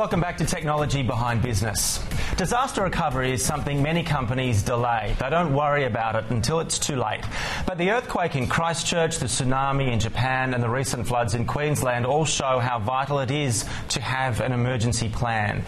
Welcome back to Technology Behind Business. Disaster recovery is something many companies delay. They don't worry about it until it's too late. But the earthquake in Christchurch, the tsunami in Japan and the recent floods in Queensland all show how vital it is to have an emergency plan.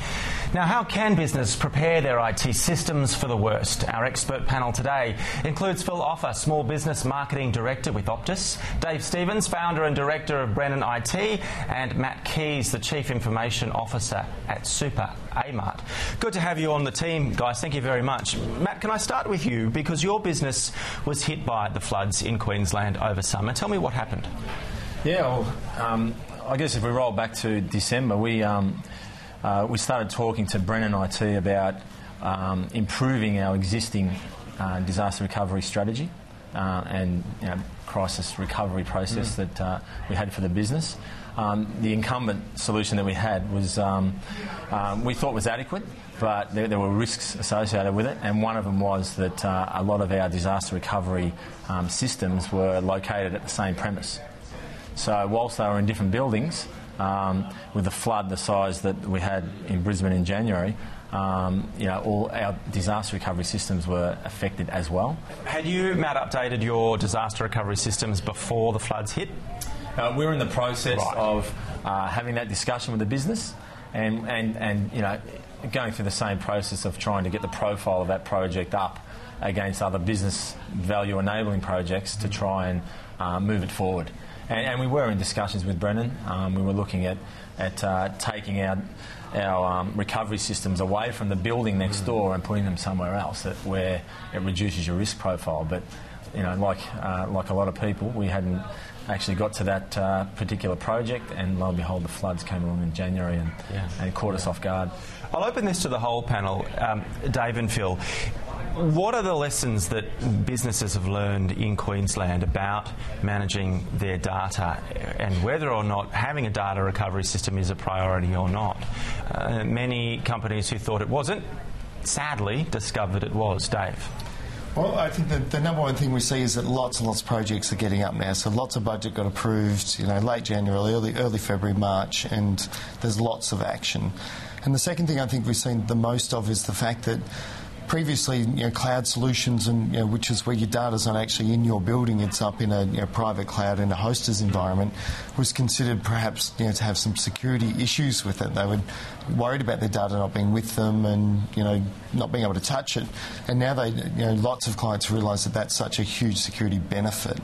Now, how can business prepare their IT systems for the worst? Our expert panel today includes Phil Offer, Small Business Marketing Director with OPTUS, Dave Stevens, Founder and Director of Brennan IT, and Matt Keays, the Chief Information Officer at Super A-Mart. Good to have you on the team, guys. Thank you very much. Matt, can I start with you? Because your business was hit by the floods in Queensland over summer. Tell me what happened. Yeah, well, I guess if we roll back to December, we started talking to Brennan IT about improving our existing disaster recovery strategy and crisis recovery process that we had for the business. The incumbent solution that we had was we thought was adequate, but there were risks associated with it, and one of them was that a lot of our disaster recovery systems were located at the same premise. So whilst they were in different buildings, with a flood the size that we had in Brisbane in January, all our disaster recovery systems were affected as well. Had you, Matt, updated your disaster recovery systems before the floods hit? We were in the process of having that discussion with the business and going through the same process of trying to get the profile of that project up against other business value enabling projects to try and move it forward. And we were in discussions with Brennan. We were looking at taking our recovery systems away from the building next door and putting them somewhere else where it reduces your risk profile. But like a lot of people, we hadn't actually got to that particular project, and lo and behold, the floods came along in January and caught us off guard. I'll open this to the whole panel, Dave and Phil. What are the lessons that businesses have learned in Queensland about managing their data and whether or not having a data recovery system is a priority or not? Many companies who thought it wasn't, sadly, discovered it was. Dave? Well, I think that the number one thing we see is that lots and lots of projects are getting up now. So lots of budget got approved, late January, early February, March, and there's lots of action. And the second thing I think we've seen the most of is the fact that previously, cloud solutions, and which is where your data's not actually in your building, it's up in a private cloud in a hostess environment, was considered perhaps to have some security issues with it. They were worried about their data not being with them and not being able to touch it. And now lots of clients realise that that's such a huge security benefit.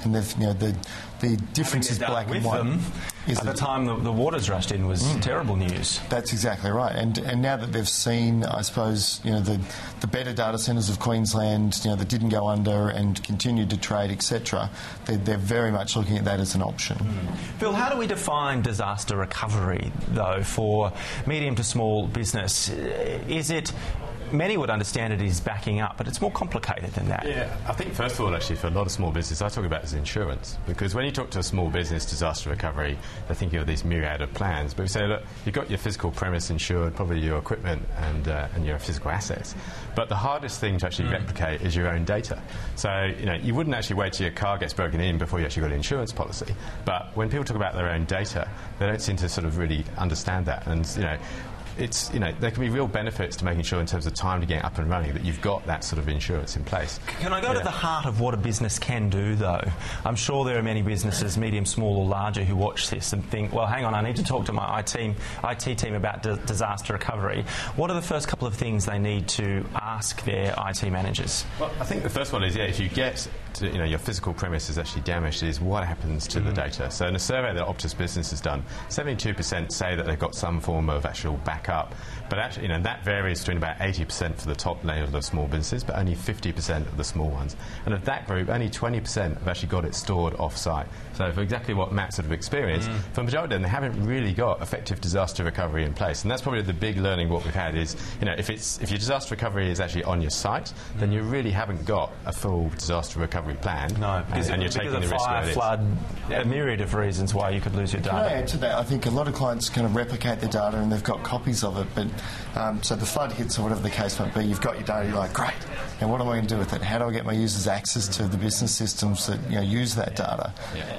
And the difference is black and white. At the time the waters rushed in was terrible news. That's exactly right. And now that they've seen, I suppose, the better data centres of Queensland, that didn't go under and continued to trade, etc., they're very much looking at that as an option. Phil, how do we define disaster recovery, though, for medium to small business? Is it... Many would understand it is backing up, but it's more complicated than that. Yeah, I think first of all, actually, for a lot of small business, I talk about it as insurance. Because when you talk to a small business disaster recovery, they're thinking of these myriad of plans. But we say, look, you've got your physical premise insured, probably your equipment and your physical assets. But the hardest thing to actually replicate is your own data. So, you wouldn't actually wait till your car gets broken in before you actually got an insurance policy. But when people talk about their own data, they don't seem to sort of really understand that. And, it's, there can be real benefits to making sure in terms of time to get up and running that you've got that sort of insurance in place. Can I go to the heart of what a business can do, though? I'm sure there are many businesses, medium, small or larger, who watch this and think, well, hang on, I need to talk to my IT team about disaster recovery. What are the first couple of things they need to ask their IT managers? Well, I think the first one is, if you get to, your physical premise is actually damaged, is what happens to the data. So in a survey that Optus Business has done, 72% say that they've got some form of actual backup. But actually, that varies between about 80% for the top level of small businesses, but only 50% of the small ones. And of that group, only 20% have actually got it stored off-site. So for exactly what Matt sort of experienced, for the majority of them, they haven't really got effective disaster recovery in place. And that's probably the big learning what we've had is, if your disaster recovery is actually on your site, then you really haven't got a full disaster recovery plan. No, and you're taking the risk fire, flood, a myriad of reasons why you could lose your data. Can I add to that? I think a lot of clients kind of replicate their data and they've got copies of it, but so the flood hits or whatever the case might be, you've got your data, you're like, great, and what am I going to do with it? How do I get my users access to the business systems that use that data?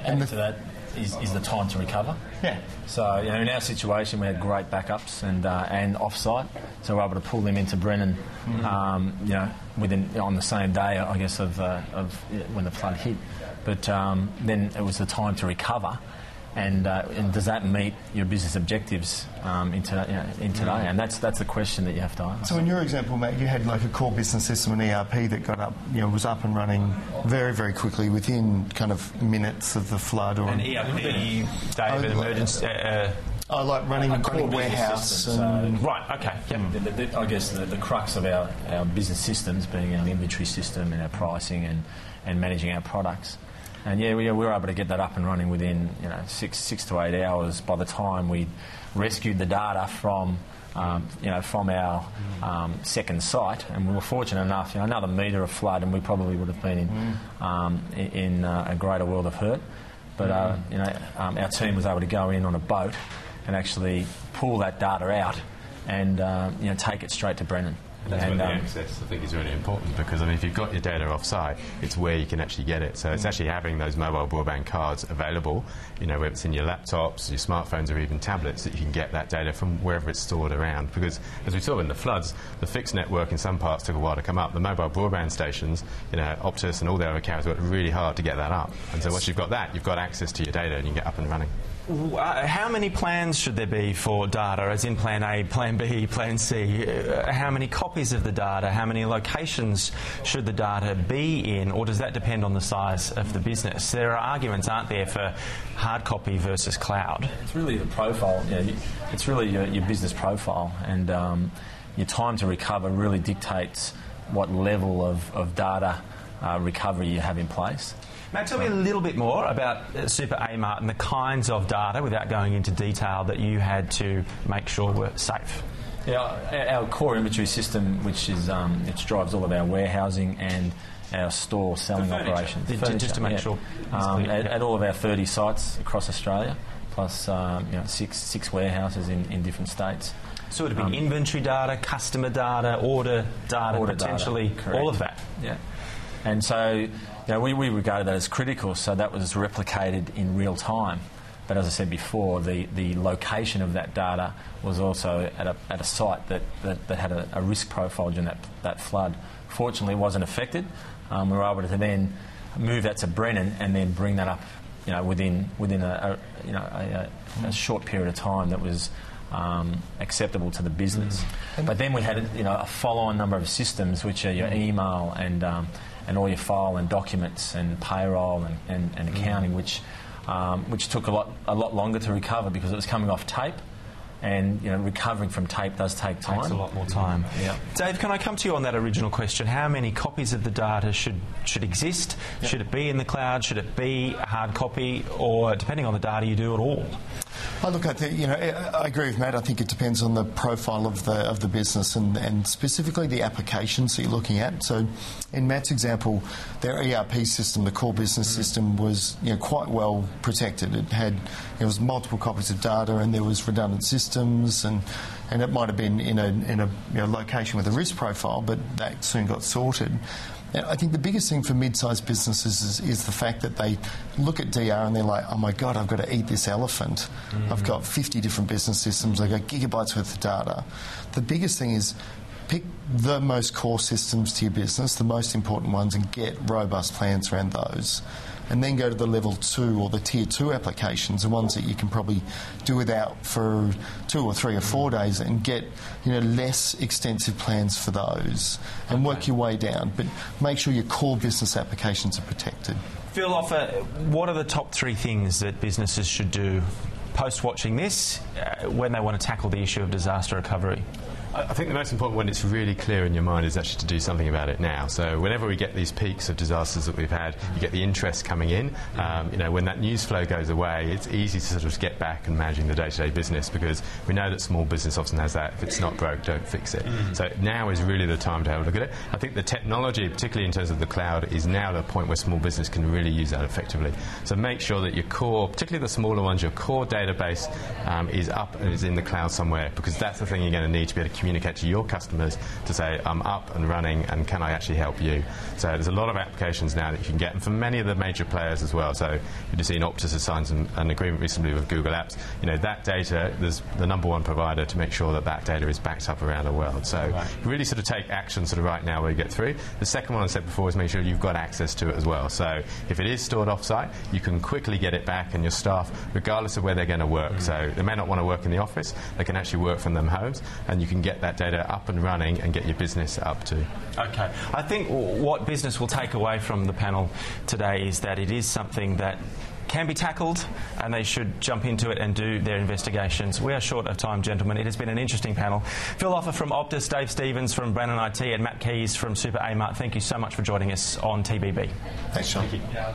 Adding to that, is the time to recover. Yeah. So, in our situation, we had great backups and offsite, so we were able to pull them into Brennan, within on the same day, I guess, of when the flood hit. But then it was the time to recover. And does that meet your business objectives in today? And that's the question that you have to answer. So in your example, Matt, you had like a core business system, an ERP that got up, was up and running very, very quickly within kind of minutes of the flood. Or an ERP, David, emergency. Like running a warehouse. System, right. Okay. Yep. I guess the crux of our business systems being our inventory system and our pricing and managing our products. And we were able to get that up and running within 6 to 8 hours. By the time we rescued the data from our second site, and we were fortunate enough, another metre of flood, and we probably would have been in a greater world of hurt. But our team was able to go in on a boat and actually pull that data out and take it straight to Brennan. That's where the access, I think, is really important, because if you've got your data off-site, it's where you can actually get it. So it's actually having those mobile broadband cards available, whether it's in your laptops, your smartphones, or even tablets, that you can get that data from wherever it's stored around. Because as we saw in the floods, the fixed network in some parts took a while to come up. The mobile broadband stations, OPTUS and all the other carriers worked really hard to get that up. And so once you've got that, you've got access to your data and you can get up and running. How many plans should there be for data, as in Plan A, Plan B, Plan C? How many copies of the data? How many locations should the data be in? Or does that depend on the size of the business? There are arguments, aren't there, for hard copy versus cloud? It's really the profile. It's really your business profile, and your time to recover really dictates what level of data recovery you have in place. Matt, tell me a little bit more about Super A-Mart and the kinds of data, without going into detail, that you had to make sure were safe. Yeah, our core inventory system, which drives all of our warehousing and our store selling operations. Just to make sure. At all of our 30 sites across Australia, plus 6 warehouses in different states. So it would be inventory data, customer data, order data, potentially all of that. Yeah. And so we regarded that as critical, so that was replicated in real time. But as I said before, the location of that data was also at a site that had a risk profile during that flood. Fortunately, it wasn't affected. We were able to then move that to Brennan and then bring that up, within a short period of time that was acceptable to the business. But then we had a follow-on number of systems, which are your email and all your file and documents and payroll and accounting, which took a lot longer to recover because it was coming off tape, and recovering from tape does take time. Takes a lot more time. Yeah. Dave, can I come to you on that original question? How many copies of the data should exist? Yep. Should it be in the cloud? Should it be a hard copy? Or depending on the data, you do it all? I agree with Matt. I think it depends on the profile of the business and specifically the applications that you're looking at. So, in Matt's example, their ERP system, the core business system, was quite well protected. It was multiple copies of data, and there was redundant systems, and it might have been in a location with a risk profile, but that soon got sorted. I think the biggest thing for mid-sized businesses is the fact that they look at DR and they're like, oh my God, I've got to eat this elephant. Mm-hmm. I've got 50 different business systems. I've got gigabytes worth of data. The biggest thing is pick the most core systems to your business, the most important ones, and get robust plans around those. And then go to the level 2 or the tier 2 applications, the ones that you can probably do without for 2 or 3 or 4 days, and get less extensive plans for those, and work your way down. But make sure your core business applications are protected. Phil, what are the top 3 things that businesses should do post-watching this when they want to tackle the issue of disaster recovery? I think the most important one, it's really clear in your mind, is actually to do something about it now. So whenever we get these peaks of disasters that we've had, you get the interest coming in. When that news flow goes away, it's easy to sort of get back and managing the day-to-day business, because we know that small business often has that, if it's not broke, don't fix it. So now is really the time to have a look at it. I think the technology, particularly in terms of the cloud, is now the point where small business can really use that effectively. So make sure that your core, particularly the smaller ones, your core database is up and is in the cloud somewhere, because that's the thing you're going to need to be able to communicate communicate to your customers to say, I'm up and running, and can I actually help you? So there's a lot of applications now that you can get, and from many of the major players as well. So you've seen Optus has signed an agreement recently with Google Apps. That data, there's the #1 provider to make sure that that data is backed up around the world. So really sort of take action sort of right now where you get through. The second one I said before is make sure you've got access to it as well. So if it is stored offsite, you can quickly get it back, and your staff, regardless of where they're going to work. So they may not want to work in the office, they can actually work from their homes, and you can get that data up and running and get your business up too. Okay. I think what business will take away from the panel today is that it is something that can be tackled, and they should jump into it and do their investigations. We are short of time, gentlemen. It has been an interesting panel. Phil Offer from Optus, Dave Stevens from Brennan IT, and Matt Keays from Super A-Mart. Thank you so much for joining us on TBB. Thanks, Sean. Thank you.